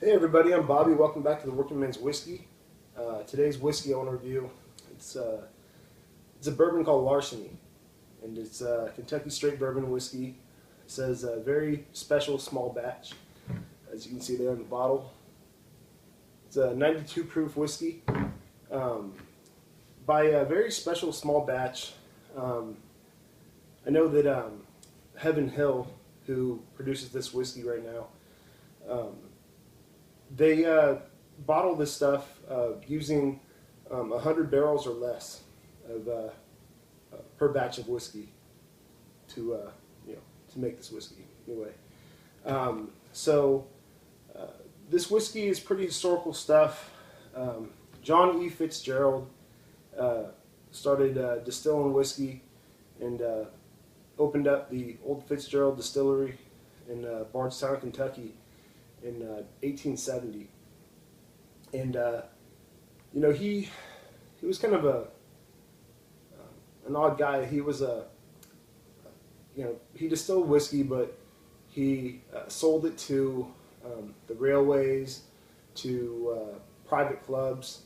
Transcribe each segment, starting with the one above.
Hey everybody, I'm Bobby. Welcome back to the Working Man's Whiskey. Today's whiskey I want to review, it's a bourbon called Larceny, and it's Kentucky straight bourbon whiskey. It says a very special small batch, as you can see there in the bottle. It's a 92 proof whiskey by a very special small batch. I know that Heaven Hill, who produces this whiskey right now, they bottle this stuff using 100 barrels or less of per batch of whiskey to to make this whiskey. Anyway, this whiskey is pretty historical stuff. John E. Fitzgerald started distilling whiskey and opened up the Old Fitzgerald Distillery in Bardstown, Kentucky, in 1870, and he was kind of an odd guy. He was he distilled whiskey, but he sold it to the railways, to private clubs.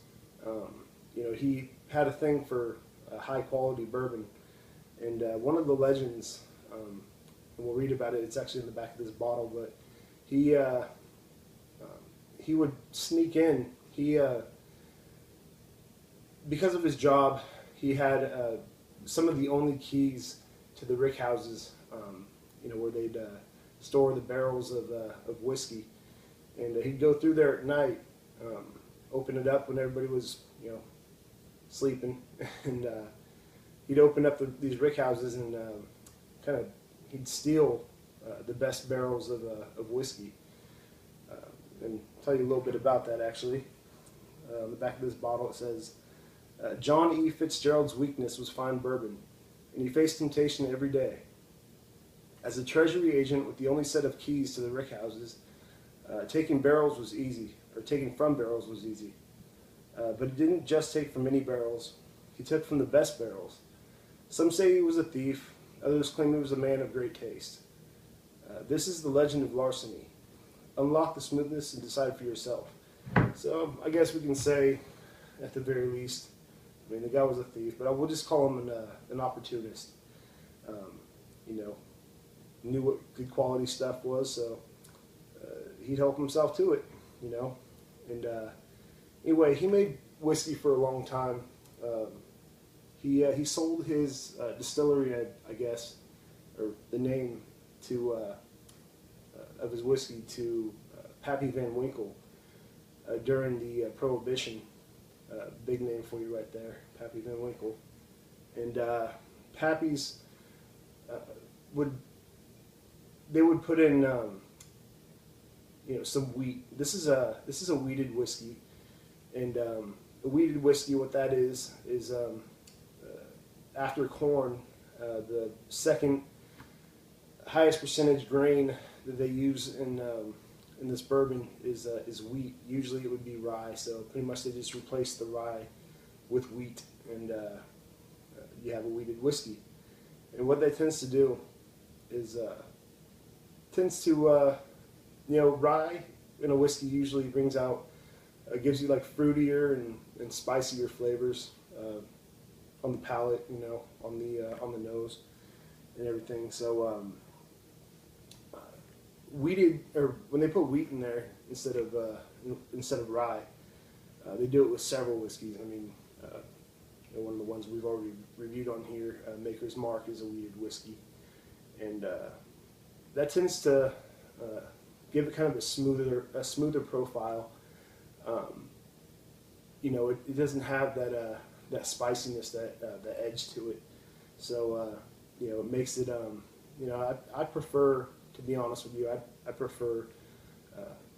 He had a thing for high quality bourbon, and one of the legends, and we'll read about it. It's actually in the back of this bottle, but he would sneak in. Because of his job, he had some of the only keys to the rick houses, where they'd store the barrels of whiskey. And he'd go through there at night, open it up when everybody was, sleeping, and he'd open up these rick houses and he'd steal the best barrels of whiskey. And tell you a little bit about that, actually. On the back of this bottle it says, John E. Fitzgerald's weakness was fine bourbon, and he faced temptation every day. As a treasury agent with the only set of keys to the rick houses, taking from barrels was easy. But he didn't just take from any barrels, he took from the best barrels. Some say he was a thief, others claim he was a man of great taste. This is the legend of Larceny. Unlock the smoothness and decide for yourself. So I guess we can say, at the very least, the guy was a thief, but I will just call him an opportunist. Knew what good quality stuff was, so he'd help himself to it, And anyway, he made whiskey for a long time. He sold his distillery, I guess, or the name of his whiskey to Pappy Van Winkle during the Prohibition. Big name for you right there, Pappy Van Winkle. And Pappy's would put in some wheat. This is a wheated whiskey, and a wheated whiskey, what that is after corn, the second highest percentage grain that they use in this bourbon is wheat. Usually it would be rye, so pretty much they just replace the rye with wheat, and you have a wheated whiskey. And what that tends to do is rye in a whiskey usually brings out, gives you like fruitier and spicier flavors on the palate, on the nose and everything. So wheated, or when they put wheat in there instead of rye, they do it with several whiskeys. One of the ones we've already reviewed on here, Maker's Mark, is a wheated whiskey, and that tends to give it kind of a smoother profile. It doesn't have that spiciness, that edge to it. So it makes it. I prefer, to be honest with you, I prefer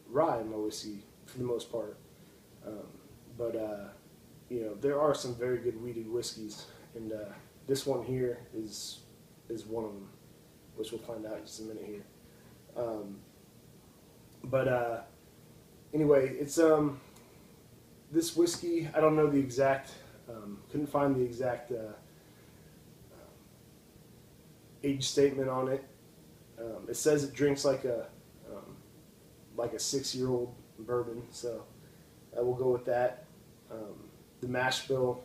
rye in my whiskey for the most part. But there are some very good wheated whiskeys, and this one here is one of them, which we'll find out in just a minute here. Anyway, it's this whiskey. I don't know the exact. Couldn't find the exact age statement on it. It says it drinks like a 6-year-old bourbon, so we'll go with that. The mash bill,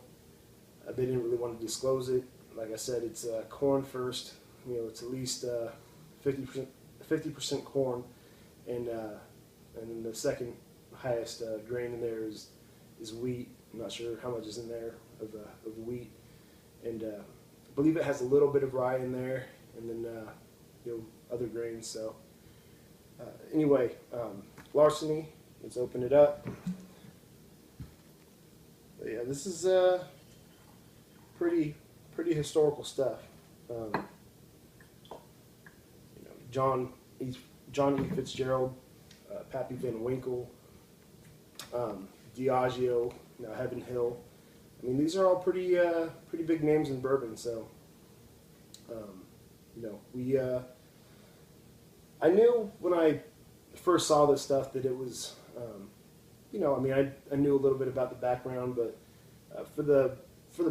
they didn't really want to disclose it. Like I said, it's corn first. It's at least 50% corn, and then the second highest grain in there is wheat. I'm not sure how much is in there of wheat, and I believe it has a little bit of rye in there, and then other grains. So anyway, Larceny. Let's open it up. But yeah, this is pretty historical stuff. John E. Fitzgerald, Pappy Van Winkle, Diageo, Heaven Hill. I mean, these are all pretty big names in bourbon. So, I knew when I first saw this stuff that it was, I knew a little bit about the background, but for the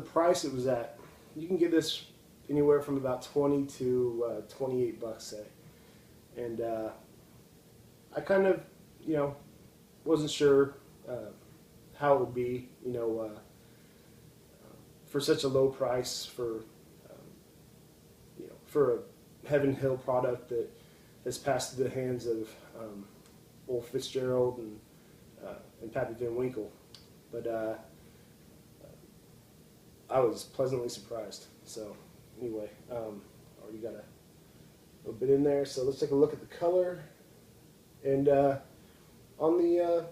price it was at, you can get this anywhere from about $20 to $28, say. And I kind of, wasn't sure how it would be, for such a low price for a Heaven Hill product that has passed through the hands of old Fitzgerald and Pappy Van Winkle. But I was pleasantly surprised. So anyway, already got a little bit in there. So let's take a look at the color. And on the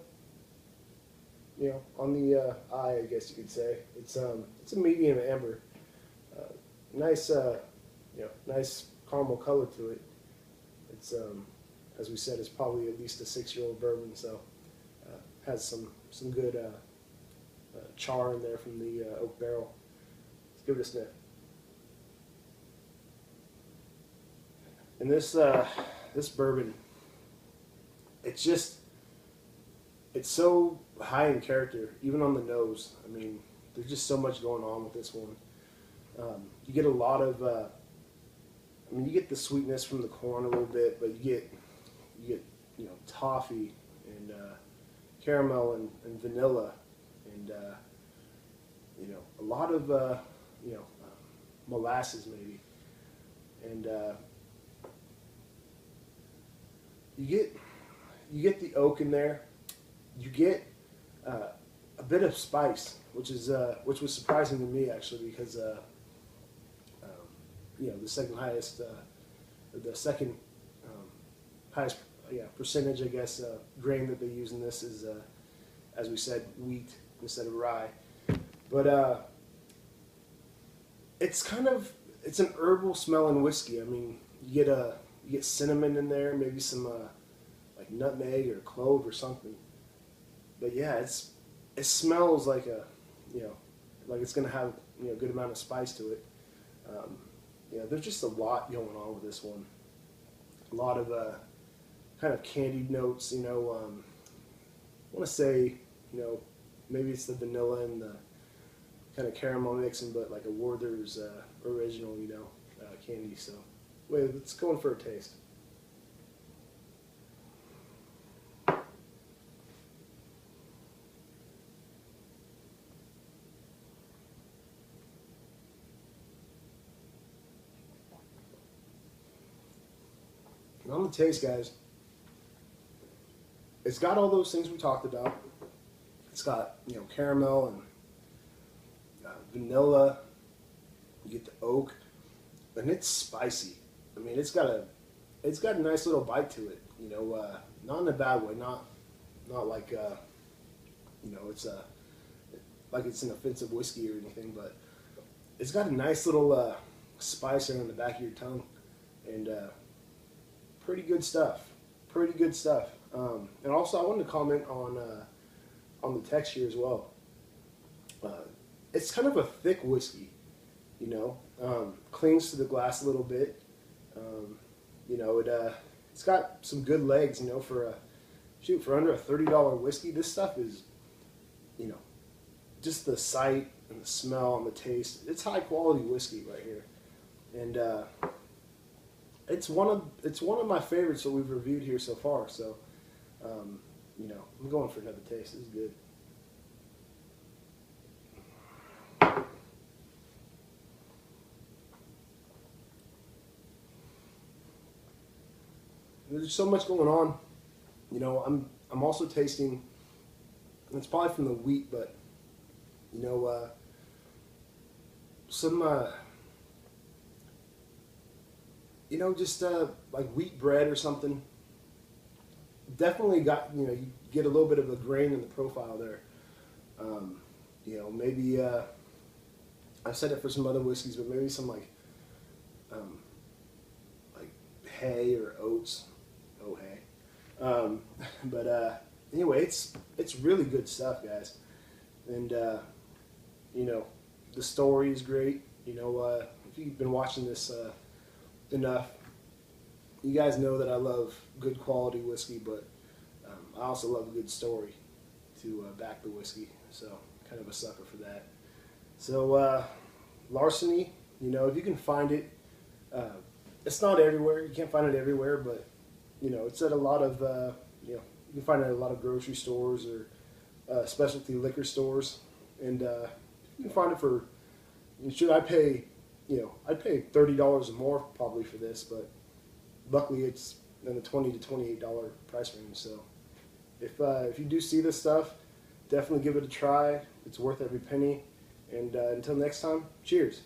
eye, I guess you could say, it's a medium amber. Nice, nice caramel color to it. It's as we said, it's probably at least a 6-year-old bourbon, so has some good char in there from the oak barrel. Let's give it a sniff. And this bourbon, it's so high in character, even on the nose. I mean, there's just so much going on with this one. You get a lot of, you get the sweetness from the corn a little bit, but you get toffee and caramel and vanilla, and a lot of molasses maybe, and you get the oak in there. You get a bit of spice, which was surprising to me actually, because the second highest, or the second highest percentage, I guess, grain that they use in this is, as we said, wheat instead of rye. But it's an herbal smelling whiskey. I mean, you get cinnamon in there, maybe some like nutmeg or clove or something. But yeah, it smells like like it's gonna have a good amount of spice to it. There's just a lot going on with this one. A lot of kind of candied notes. I want to say maybe it's the vanilla and the kind of caramel mixing, but like a Werther's original candy. So wait, let's go in for a taste. And on the taste, guys, it's got all those things we talked about. It's got caramel and vanilla. You get the oak, and it's spicy. I mean, it's got a nice little bite to it. Not in a bad way. Not like it's like it's an offensive whiskey or anything, but it's got a nice little spice there on the back of your tongue, and pretty good stuff. Pretty good stuff. And also, I wanted to comment on the texture as well. It's kind of a thick whiskey, clings to the glass a little bit. It's got some good legs, for under a $30 whiskey. This stuff is, just the sight and the smell and the taste. It's high quality whiskey right here, and it's one of my favorites that we've reviewed here so far. So, you know, I'm going for another taste. This is good. There's so much going on. You know, I'm also tasting. It's probably from the wheat, but you know, some you know, just like wheat bread or something. Definitely got, you know, you get a little bit of a grain in the profile there. You know, maybe I've said it for some other whiskeys, but maybe some um, like hay or oats. Oh hay. But anyway, it's really good stuff, guys. And you know, the story is great. You know, if you've been watching this enough, you guys know that I love good quality whiskey, but I also love a good story to back the whiskey. So kind of a sucker for that. So Larceny, you know, if you can find it, it's not everywhere. You can't find it everywhere, but you know, it's at a lot of you know, you can find it at a lot of grocery stores or specialty liquor stores, and you can find it for. Should I pay? You know, I'd pay $30 or more probably for this, but luckily it's in the $20 to $28 price range. So if you do see this stuff, definitely give it a try. It's worth every penny. And until next time, cheers.